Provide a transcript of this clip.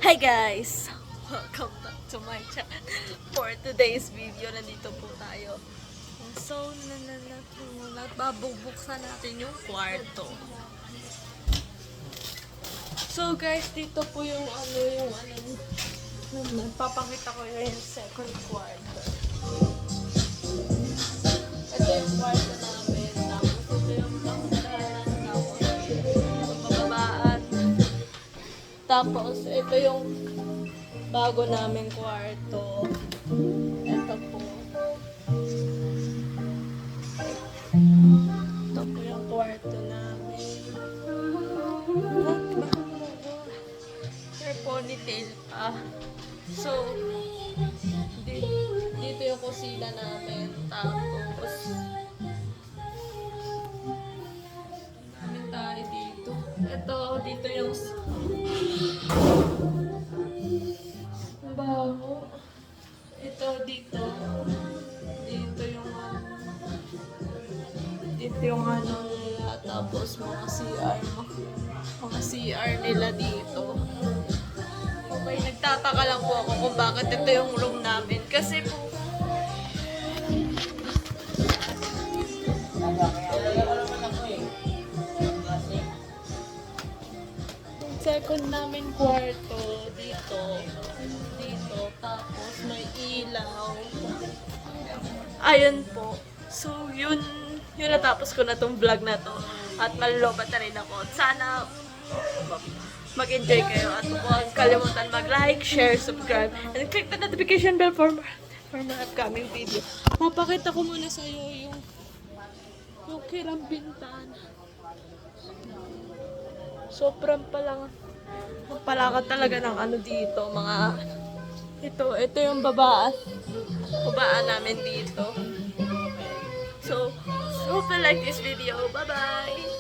Hi guys! Welcome back to my channel. For today's video, nandito po tayo. So, babubuksan natin yung kwarto. So guys, dito po yung papakita ko yung second kwarto. Ito yung kwarto namin. Tapos ito yung bababaan. Tapos ito yung bago naming kwarto. Ito po. Ito po yung kwarto namin. Hair ponytail pa. So, dito yung kusina namin. Tapos, namin tayo dito. Dito yung bago. Ito dito. Dito yung nila. Tapos mga CR nila dito. Okay, nagtataka lang po ako kung bakit ito yung room namin. Kasi po, yung second namin kwarto dito, tapos may ilaw. Ayun po. So, yun natapos ko na tong vlog na to. At malulobat na rin ako. Sana mag-enjoy kayo at huwag kalimutan mag-like, share, subscribe, and click the notification bell for more upcoming video. Mapakita ko muna sa iyo yung kilang bintana. Sobrang palakad talaga ng dito, mga ito yung babaan namin dito. So, hope you like this video. Bye-bye!